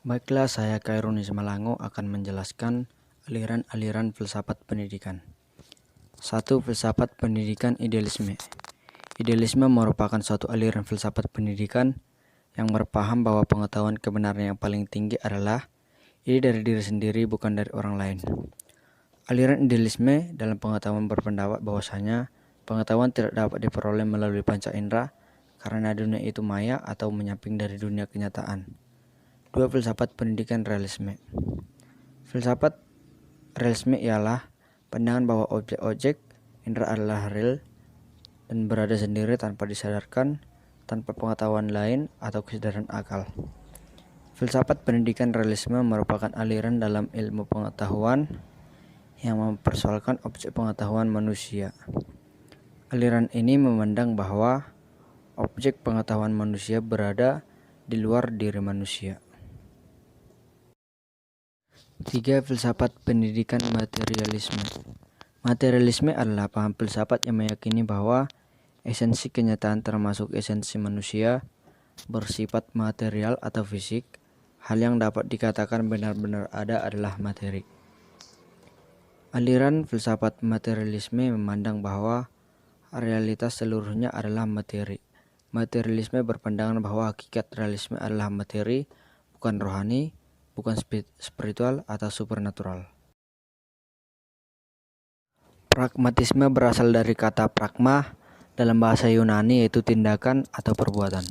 Baiklah, saya Khairuni Malango akan menjelaskan aliran-aliran filsafat pendidikan. 1. Filsafat pendidikan idealisme. Idealisme merupakan suatu aliran filsafat pendidikan yang berpaham bahwa pengetahuan kebenaran yang paling tinggi adalah ide dari diri sendiri, bukan dari orang lain. Aliran idealisme dalam pengetahuan berpendapat bahwasanya pengetahuan tidak dapat diperoleh melalui panca indera karena dunia itu maya atau menyamping dari dunia kenyataan. 2. Filsafat pendidikan realisme. Filsafat realisme ialah pandangan bahwa objek-objek indera adalah real dan berada sendiri tanpa disadarkan, tanpa pengetahuan lain atau kesadaran akal. Filsafat pendidikan realisme merupakan aliran dalam ilmu pengetahuan yang mempersoalkan objek pengetahuan manusia. Aliran ini memandang bahwa objek pengetahuan manusia berada di luar diri manusia. 3. Filsafat pendidikan materialisme. Materialisme adalah paham filsafat yang meyakini bahwa esensi kenyataan termasuk esensi manusia bersifat material atau fisik. Hal yang dapat dikatakan benar-benar ada adalah materi. Aliran filsafat materialisme memandang bahwa realitas seluruhnya adalah materi. Materialisme berpandangan bahwa hakikat realisme adalah materi, bukan rohani, bukan spiritual atau supernatural. Pragmatisme berasal dari kata pragma dalam bahasa Yunani, yaitu tindakan atau perbuatan.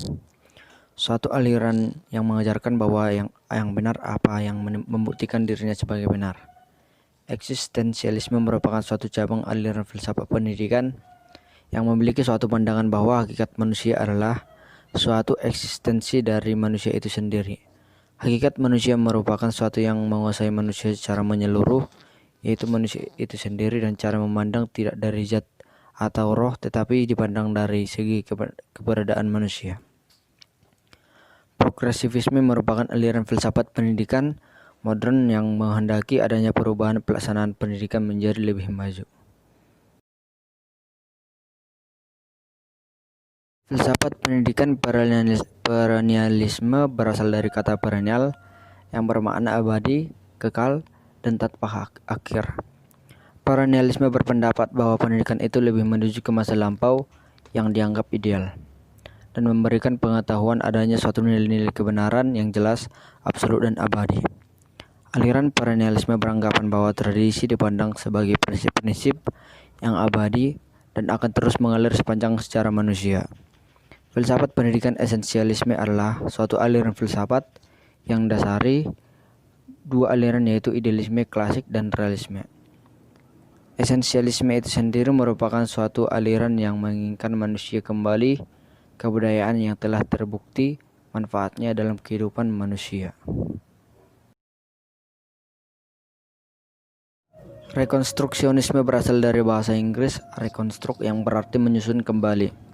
Suatu aliran yang mengajarkan bahwa yang benar apa yang membuktikan dirinya sebagai benar. Eksistensialisme merupakan suatu cabang aliran filsafat pendidikan yang memiliki suatu pandangan bahwa hakikat manusia adalah suatu eksistensi dari manusia itu sendiri. Hakikat manusia merupakan suatu yang menguasai manusia secara menyeluruh, yaitu manusia itu sendiri, dan cara memandang tidak dari zat atau roh tetapi dipandang dari segi keberadaan manusia. Progresivisme merupakan aliran filsafat pendidikan modern yang menghendaki adanya perubahan pelaksanaan pendidikan menjadi lebih maju. Filsafat pendidikan perennialisme berasal dari kata perennial yang bermakna abadi, kekal, dan tanpa akhir. Perennialisme berpendapat bahwa pendidikan itu lebih menuju ke masa lampau yang dianggap ideal dan memberikan pengetahuan adanya suatu nilai-nilai kebenaran yang jelas, absolut, dan abadi. Aliran perennialisme beranggapan bahwa tradisi dipandang sebagai prinsip-prinsip yang abadi dan akan terus mengalir sepanjang sejarah manusia. Filsafat pendidikan esensialisme adalah suatu aliran filsafat yang dasari dua aliran, yaitu idealisme klasik dan realisme. Esensialisme itu sendiri merupakan suatu aliran yang menginginkan manusia kembali ke kebudayaan yang telah terbukti manfaatnya dalam kehidupan manusia. Rekonstruksionisme berasal dari bahasa Inggris reconstruct yang berarti menyusun kembali.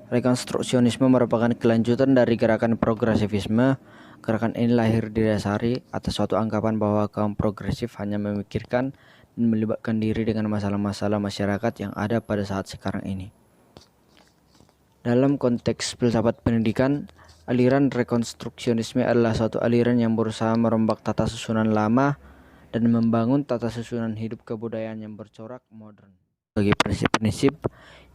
Rekonstruksionisme merupakan kelanjutan dari gerakan progresivisme. Gerakan ini lahir didasari atas suatu anggapan bahwa kaum progresif hanya memikirkan dan melibatkan diri dengan masalah-masalah masyarakat yang ada pada saat sekarang ini. Dalam konteks filsafat pendidikan, aliran rekonstruksionisme adalah suatu aliran yang berusaha merombak tata susunan lama dan membangun tata susunan hidup kebudayaan yang bercorak modern sebagai prinsip-prinsip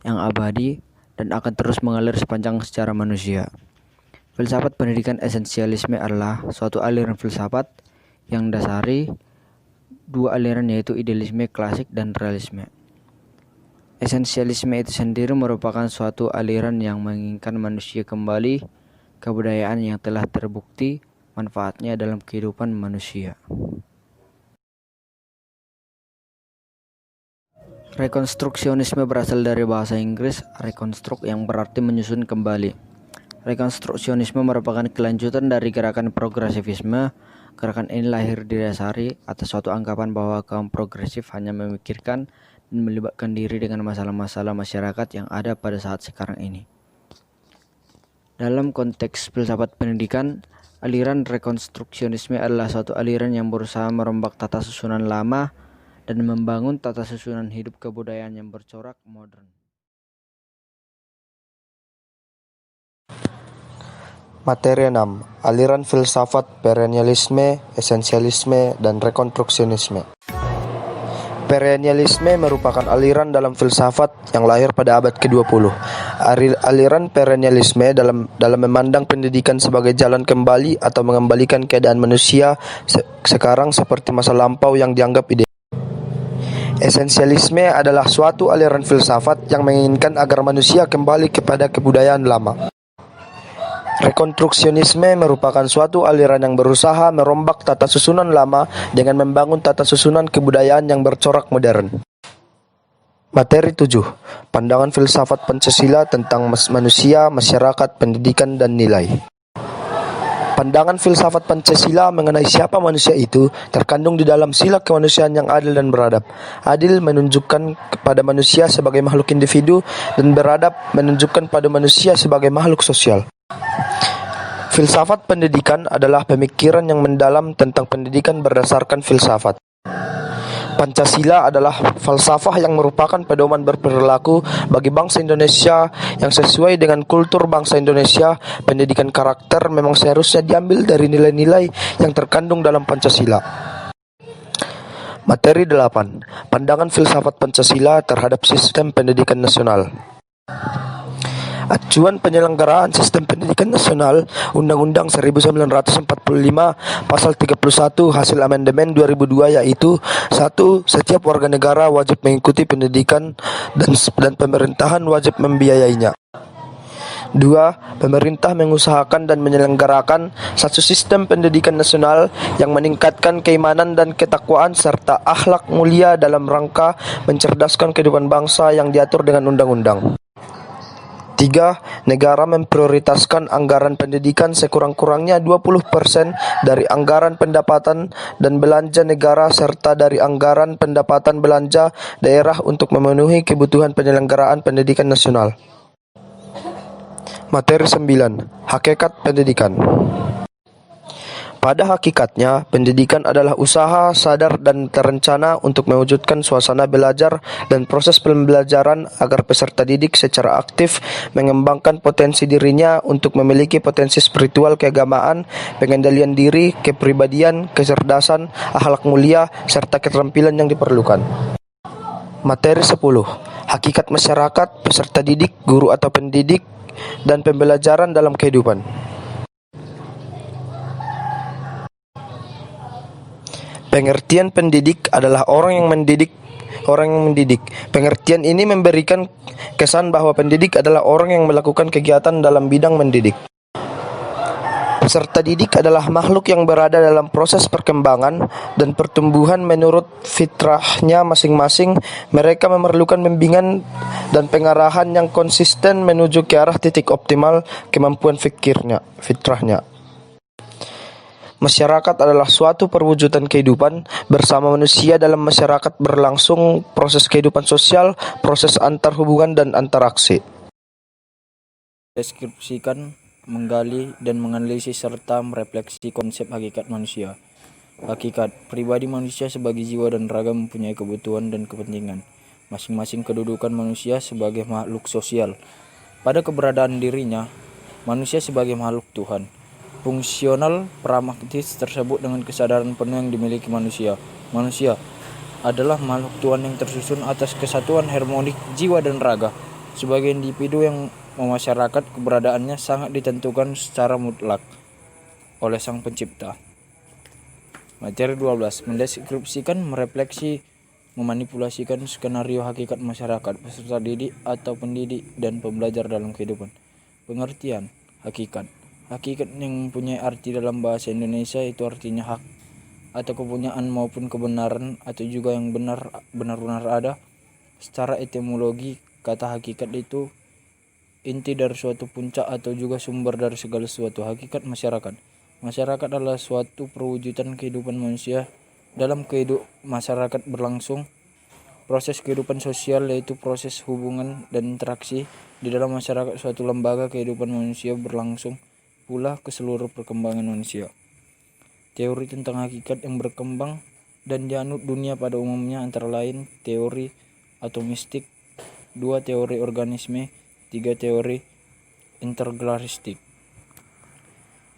yang abadi dan akan terus mengalir sepanjang sejarah manusia. Filsafat pendidikan esensialisme adalah suatu aliran filsafat yang dasari dua aliran, yaitu idealisme klasik dan realisme. Esensialisme itu sendiri merupakan suatu aliran yang menginginkan manusia kembali ke kebudayaan yang telah terbukti manfaatnya dalam kehidupan manusia. Rekonstruksionisme berasal dari bahasa Inggris reconstruct yang berarti menyusun kembali. Rekonstruksionisme merupakan kelanjutan dari gerakan progresivisme. Gerakan ini lahir didasari atas suatu anggapan bahwa kaum progresif hanya memikirkan dan melibatkan diri dengan masalah-masalah masyarakat yang ada pada saat sekarang ini. Dalam konteks filsafat pendidikan, aliran rekonstruksionisme adalah suatu aliran yang berusaha merombak tata susunan lama dan membangun tata susunan hidup kebudayaan yang bercorak modern. Materi 6. Aliran filsafat perennialisme, esensialisme, dan rekonstruksionisme. Perennialisme merupakan aliran dalam filsafat yang lahir pada abad ke-20. Aliran perennialisme dalam memandang pendidikan sebagai jalan kembali atau mengembalikan keadaan manusia sekarang seperti masa lampau yang dianggap ideal. Esensialisme adalah suatu aliran filsafat yang menginginkan agar manusia kembali kepada kebudayaan lama. Rekonstruksionisme merupakan suatu aliran yang berusaha merombak tata susunan lama dengan membangun tata susunan kebudayaan yang bercorak modern. Materi 7. Pandangan filsafat Pancasila tentang manusia, masyarakat, pendidikan, dan nilai. Pandangan filsafat Pancasila mengenai siapa manusia itu terkandung di dalam sila kemanusiaan yang adil dan beradab. Adil menunjukkan kepada manusia sebagai makhluk individu dan beradab menunjukkan pada manusia sebagai makhluk sosial. Filsafat pendidikan adalah pemikiran yang mendalam tentang pendidikan berdasarkan filsafat. Pancasila adalah falsafah yang merupakan pedoman berperilaku bagi bangsa Indonesia yang sesuai dengan kultur bangsa Indonesia. Pendidikan karakter memang seharusnya diambil dari nilai-nilai yang terkandung dalam Pancasila. Materi 8. Pandangan filsafat Pancasila terhadap sistem pendidikan nasional. Acuan penyelenggaraan sistem pendidikan nasional Undang-Undang 1945 Pasal 31 hasil amandemen 2002 yaitu 1. Setiap warga negara wajib mengikuti pendidikan dan pemerintahan wajib membiayainya. 2. Pemerintah mengusahakan dan menyelenggarakan satu sistem pendidikan nasional yang meningkatkan keimanan dan ketakwaan serta akhlak mulia dalam rangka mencerdaskan kehidupan bangsa yang diatur dengan undang-undang. 3. Negara memprioritaskan anggaran pendidikan sekurang-kurangnya 20% dari anggaran pendapatan dan belanja negara serta dari anggaran pendapatan belanja daerah untuk memenuhi kebutuhan penyelenggaraan pendidikan nasional. Materi 9. Hakikat pendidikan. Pada hakikatnya, pendidikan adalah usaha sadar dan terencana untuk mewujudkan suasana belajar dan proses pembelajaran agar peserta didik secara aktif mengembangkan potensi dirinya untuk memiliki potensi spiritual keagamaan, pengendalian diri, kepribadian, kecerdasan, akhlak mulia, serta keterampilan yang diperlukan. Materi 10. Hakikat masyarakat, peserta didik, guru atau pendidik, dan pembelajaran dalam kehidupan. Pengertian pendidik adalah orang yang mendidik. Pengertian ini memberikan kesan bahwa pendidik adalah orang yang melakukan kegiatan dalam bidang mendidik. Peserta didik adalah makhluk yang berada dalam proses perkembangan dan pertumbuhan menurut fitrahnya masing-masing. Mereka memerlukan bimbingan dan pengarahan yang konsisten menuju ke arah titik optimal kemampuan fitrahnya. Masyarakat adalah suatu perwujudan kehidupan. Bersama manusia dalam masyarakat berlangsung proses kehidupan sosial, proses antar hubungan dan antaraksi. Deskripsikan, menggali, dan menganalisis serta merefleksi konsep hakikat manusia. Hakikat, pribadi manusia sebagai jiwa dan raga mempunyai kebutuhan dan kepentingan. Masing-masing kedudukan manusia sebagai makhluk sosial. Pada keberadaan dirinya, manusia sebagai makhluk Tuhan. Fungsional pragmatis tersebut dengan kesadaran penuh yang dimiliki manusia. Manusia adalah makhluk Tuhan yang tersusun atas kesatuan harmonik jiwa dan raga. Sebagai individu yang memasyarakat, keberadaannya sangat ditentukan secara mutlak oleh Sang Pencipta. Materi 12. Mendeskripsikan, merefleksi, memanipulasikan skenario hakikat masyarakat, peserta didik atau pendidik, dan pembelajar dalam kehidupan. Pengertian hakikat. Hakikat yang mempunyai arti dalam bahasa Indonesia itu artinya hak atau kepunyaan maupun kebenaran atau juga yang benar-benar ada. Secara etimologi, kata hakikat itu inti dari suatu puncak atau juga sumber dari segala sesuatu. Hakikat masyarakat. Masyarakat adalah suatu perwujudan kehidupan manusia. Dalam kehidupan masyarakat berlangsung proses kehidupan sosial, yaitu proses hubungan dan interaksi. Di dalam masyarakat suatu lembaga kehidupan manusia berlangsung pula ke seluruh perkembangan manusia. Teori tentang hakikat yang berkembang dan dianut dunia pada umumnya antara lain teori atomistik, 2 teori organisme, 3 teori integralistik.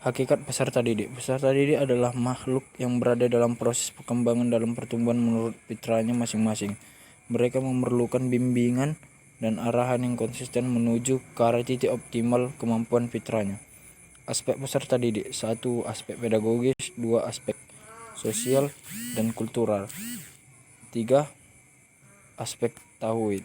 Hakikat peserta didik. Peserta didik adalah makhluk yang berada dalam proses perkembangan dalam pertumbuhan menurut fitrahnya masing-masing. Mereka memerlukan bimbingan dan arahan yang konsisten menuju ke arah titik optimal kemampuan fitrahnya. Aspek peserta didik: 1. Aspek pedagogis, 2. Aspek sosial dan kultural, 3. Aspek tauhid.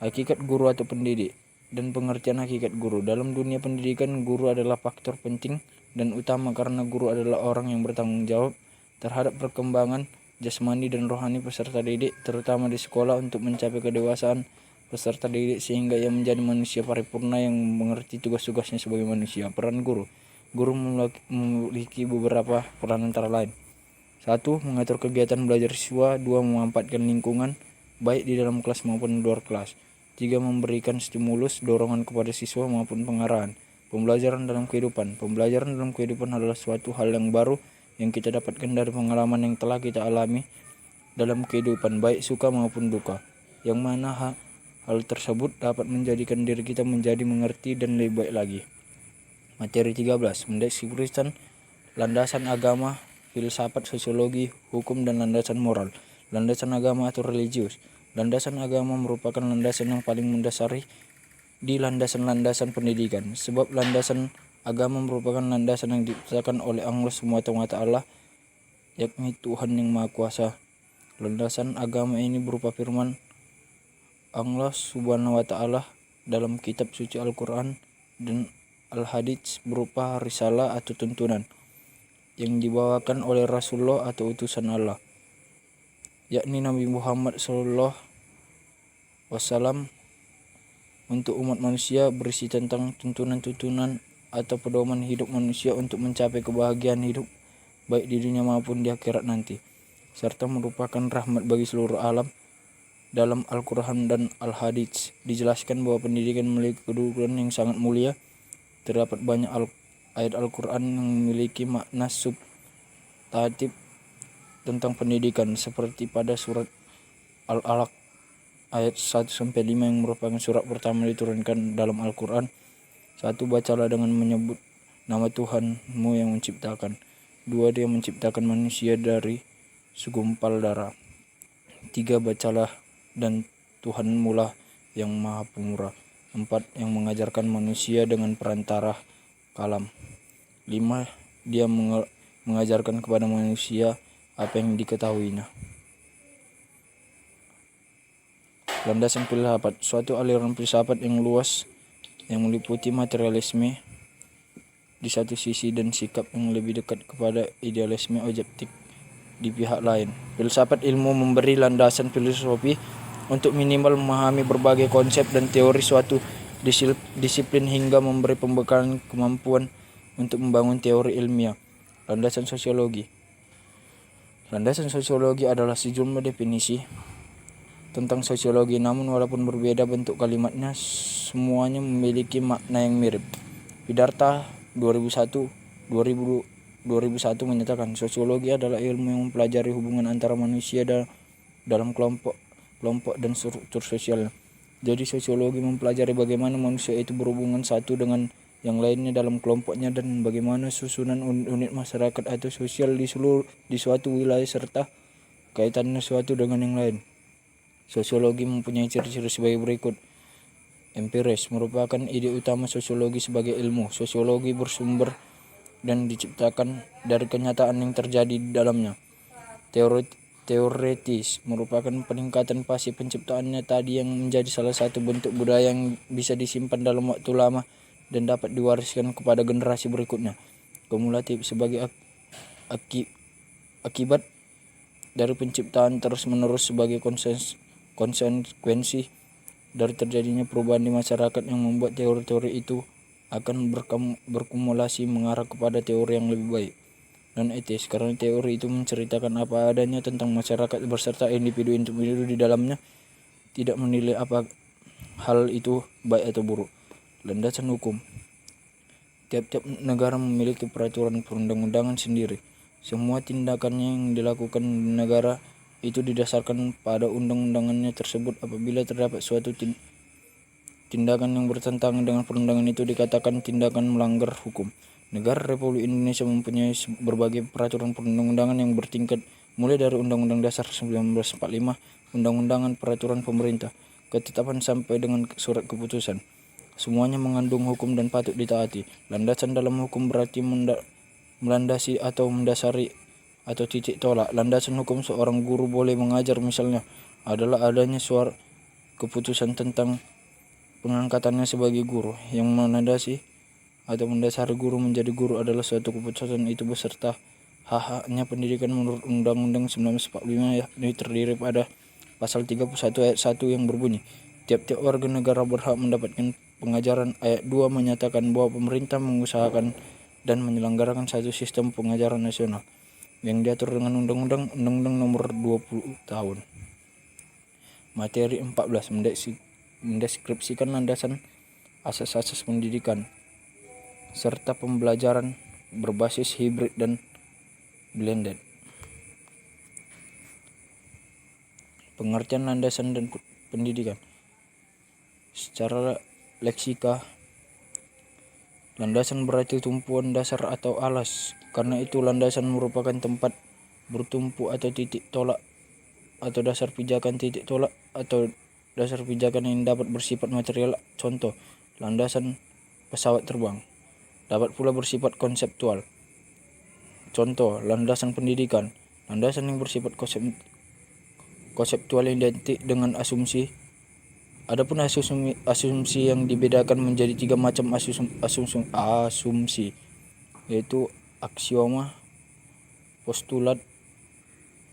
Hakikat guru atau pendidik dan pengertian hakikat guru. Dalam dunia pendidikan, guru adalah faktor penting dan utama karena guru adalah orang yang bertanggung jawab terhadap perkembangan jasmani dan rohani peserta didik, terutama di sekolah untuk mencapai kedewasaan peserta didik sehingga ia menjadi manusia paripurna yang mengerti tugas-tugasnya sebagai manusia. Peran guru. Guru memiliki beberapa peran antara lain. 1. Mengatur kegiatan belajar siswa. 2. Memanfaatkan lingkungan baik di dalam kelas maupun di luar kelas. 3. Memberikan stimulus, dorongan kepada siswa maupun pengarahan. Pembelajaran dalam kehidupan. Pembelajaran dalam kehidupan adalah suatu hal yang baru yang kita dapatkan dari pengalaman yang telah kita alami dalam kehidupan, baik suka maupun duka, yang mana hal tersebut dapat menjadikan diri kita menjadi mengerti dan lebih baik lagi. Materi 13. Mendeskripsikan landasan agama, filsafat, sosiologi, hukum, dan landasan moral. Landasan agama atau religius. Landasan agama merupakan landasan yang paling mendasari di landasan-landasan pendidikan, sebab landasan agama merupakan landasan yang diciptakan oleh Allah SWT, yakni Tuhan yang Maha Kuasa. Landasan agama ini berupa firman Allah SWT dalam kitab suci Al-Quran dan Al-Hadits berupa risalah atau tuntunan yang dibawakan oleh Rasulullah atau utusan Allah, yakni Nabi Muhammad SAW untuk umat manusia, berisi tentang tuntunan-tuntunan atau pedoman hidup manusia untuk mencapai kebahagiaan hidup baik di dunia maupun di akhirat nanti, serta merupakan rahmat bagi seluruh alam. Dalam Al-Quran dan Al-Hadits dijelaskan bahwa pendidikan memiliki kedudukan yang sangat mulia. Terdapat banyak ayat Al-Quran yang memiliki makna substantif tentang pendidikan, seperti pada surat Al-Alaq ayat 1-5 yang merupakan surat pertama diturunkan dalam Al-Quran. 1. Bacalah dengan menyebut nama Tuhanmu yang menciptakan. 2. Dia menciptakan manusia dari segumpal darah. 3. Bacalah dan Tuhanmu lah yang Maha Pemurah. 4. Yang mengajarkan manusia dengan perantara kalam. 5. Dia mengajarkan kepada manusia apa yang diketahuinya. Landasan filsafat. Suatu aliran filsafat yang luas yang meliputi materialisme di satu sisi dan sikap yang lebih dekat kepada idealisme objektif di pihak lain. Filsafat ilmu memberi landasan filosofi untuk minimal memahami berbagai konsep dan teori suatu disiplin hingga memberi pembekalan kemampuan untuk membangun teori ilmiah. Landasan sosiologi. Landasan sosiologi adalah sejumlah definisi tentang sosiologi, namun walaupun berbeda bentuk kalimatnya, semuanya memiliki makna yang mirip. Siddhartha 2001 menyatakan sosiologi adalah ilmu yang mempelajari hubungan antara manusia dalam kelompok dan struktur sosial. Jadi sosiologi mempelajari bagaimana manusia itu berhubungan satu dengan yang lainnya dalam kelompoknya dan bagaimana susunan unit masyarakat atau sosial di suatu wilayah serta kaitannya suatu dengan yang lain. Sosiologi mempunyai ciri-ciri sebagai berikut. Empiris merupakan ide utama sosiologi sebagai ilmu. Sosiologi bersumber dan diciptakan dari kenyataan yang terjadi di dalamnya. Teoretis merupakan peningkatan pasif penciptaannya tadi yang menjadi salah satu bentuk budaya yang bisa disimpan dalam waktu lama dan dapat diwariskan kepada generasi berikutnya. Kumulatif sebagai akibat dari penciptaan terus-menerus sebagai konsekuensi dari terjadinya perubahan di masyarakat yang membuat teori-teori itu akan berkumulasi mengarah kepada teori yang lebih baik dan etis, karena teori itu menceritakan apa adanya tentang masyarakat beserta individu-individu di dalamnya, tidak menilai apa hal itu baik atau buruk. Landasan hukum. Tiap-tiap negara memiliki peraturan perundang-undangan sendiri. Semua tindakannya yang dilakukan di negara itu didasarkan pada undang-undangannya tersebut. Apabila terdapat suatu tindakan yang bertentangan dengan perundangan itu dikatakan tindakan melanggar hukum. Negara Republik Indonesia mempunyai berbagai peraturan perundang-undangan yang bertingkat mulai dari Undang-Undang Dasar 1945, Undang-Undangan Peraturan Pemerintah, ketetapan sampai dengan surat keputusan. Semuanya mengandung hukum dan patut ditaati. Landasan dalam hukum berarti melandasi atau mendasari atau titik tolak. Landasan hukum seorang guru boleh mengajar misalnya adalah adanya suara keputusan tentang pengangkatannya sebagai guru. Yang melandasi atau mendasari guru menjadi guru adalah suatu keputusan itu beserta hak-haknya pendidikan menurut Undang-Undang 1945 yakni terdiri pada pasal 31 ayat 1 yang berbunyi tiap-tiap warga negara berhak mendapatkan pengajaran. Ayat 2 menyatakan bahwa pemerintah mengusahakan dan menyelenggarakan satu sistem pengajaran nasional yang diatur dengan Undang-Undang Nomor 20 Tahun. Materi 14 mendeskripsikan landasan asas-asas pendidikan serta pembelajaran berbasis hibrid dan blended. Pengertian landasan dan pendidikan. Secara leksika, landasan berarti tumpuan dasar atau alas. Karena itu landasan merupakan tempat bertumpu atau titik tolak atau dasar pijakan titik tolak atau dasar pijakan yang dapat bersifat material. Contoh, landasan pesawat terbang. Dapat pula bersifat konseptual. Contoh, landasan pendidikan. Landasan yang bersifat konseptual identik dengan asumsi. Adapun asumsi yang dibedakan menjadi 3 macam asumsi, yaitu aksioma, postulat,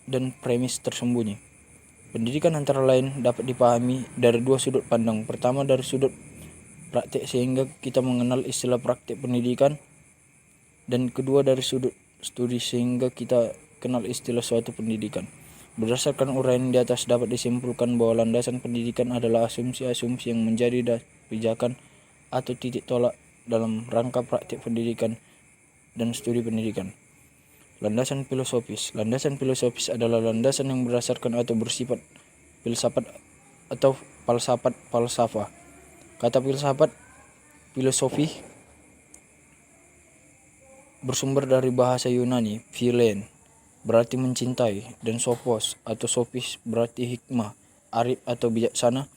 dan premis tersembunyi. Pendidikan antara lain dapat dipahami dari 2 sudut pandang. Pertama, dari sudut praktik sehingga kita mengenal istilah praktik pendidikan, dan kedua dari sudut studi sehingga kita kenal istilah suatu pendidikan. Berdasarkan uraian di atas dapat disimpulkan bahwa landasan pendidikan adalah asumsi-asumsi yang menjadi pijakan atau titik tolak dalam rangka praktik pendidikan dan studi pendidikan. Landasan filosofis. Landasan filosofis adalah landasan yang berdasarkan atau bersifat filsafat atau falsafah. Kata filsafat, filosofi, bersumber dari bahasa Yunani, philein, berarti mencintai, dan sophos atau sophis berarti hikmah, arif atau bijaksana.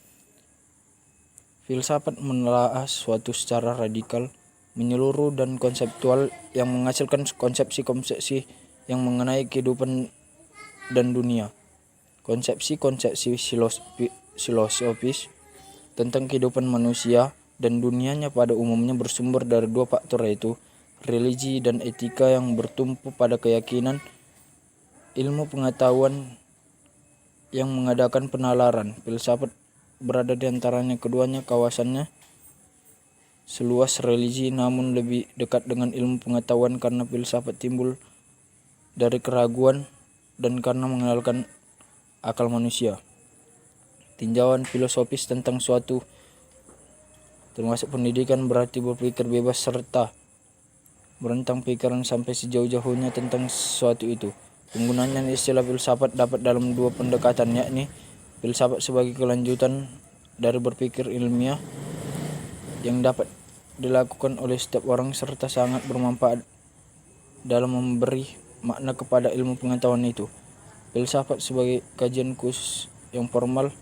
Filsafat menelaah suatu secara radikal, menyeluruh dan konseptual yang menghasilkan konsepsi-konsepsi yang mengenai kehidupan dan dunia. Konsepsi-konsepsi filosofis tentang kehidupan manusia dan dunianya pada umumnya bersumber dari 2 faktor, yaitu religi dan etika yang bertumpu pada keyakinan, ilmu pengetahuan yang mengadakan penalaran. Filsafat berada di antaranya keduanya. Kawasannya seluas religi namun lebih dekat dengan ilmu pengetahuan karena filsafat timbul dari keraguan dan karena mengenalkan akal manusia. Tinjauan filosofis tentang suatu termasuk pendidikan berarti berpikir bebas serta merentang pikiran sampai sejauh-jauhnya tentang sesuatu itu. Penggunaan istilah filsafat dapat dalam 2 pendekatan, yakni filsafat sebagai kelanjutan dari berpikir ilmiah yang dapat dilakukan oleh setiap orang serta sangat bermanfaat dalam memberi makna kepada ilmu pengetahuan itu. Filsafat sebagai kajian khusus yang formal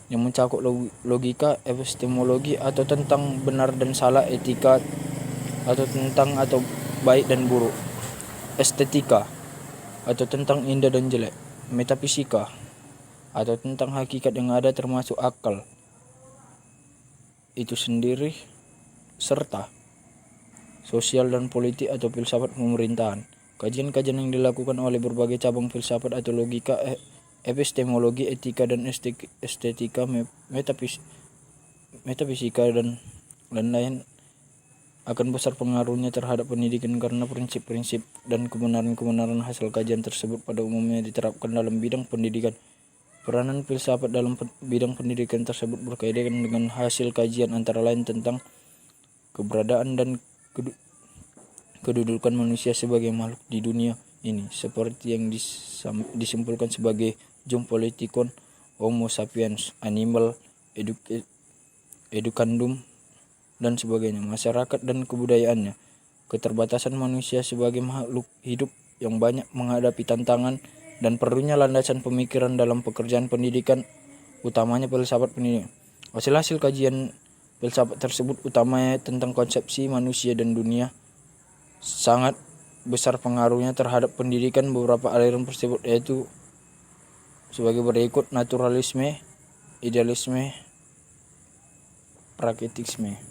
yang mencakup logika, epistemologi atau tentang benar dan salah, etika atau tentang atau baik dan buruk, estetika atau tentang indah dan jelek, metafisika atau tentang hakikat yang ada termasuk akal itu sendiri, serta sosial dan politik atau filsafat pemerintahan. Kajian-kajian yang dilakukan oleh berbagai cabang filsafat atau logika, epistemologi, etika dan estetika, metafisika dan lain-lain akan besar pengaruhnya terhadap pendidikan karena prinsip-prinsip dan kebenaran-kebenaran hasil kajian tersebut pada umumnya diterapkan dalam bidang pendidikan. Peranan filsafat dalam bidang pendidikan tersebut berkaitan dengan hasil kajian antara lain tentang keberadaan dan kedudukan manusia sebagai makhluk di dunia ini, seperti yang disimpulkan sebagai Jung Politikon, Homo sapiens, Animal edukandum, dan sebagainya. Masyarakat dan kebudayaannya. Keterbatasan manusia sebagai makhluk hidup yang banyak menghadapi tantangan dan perlunya landasan pemikiran dalam pekerjaan pendidikan, utamanya filsafat pendidikan. Hasil-hasil kajian filsafat tersebut utamanya tentang konsepsi manusia dan dunia sangat besar pengaruhnya terhadap pendidikan beberapa aliran tersebut, yaitu sebagai berikut: naturalisme, idealisme, pragmatisme.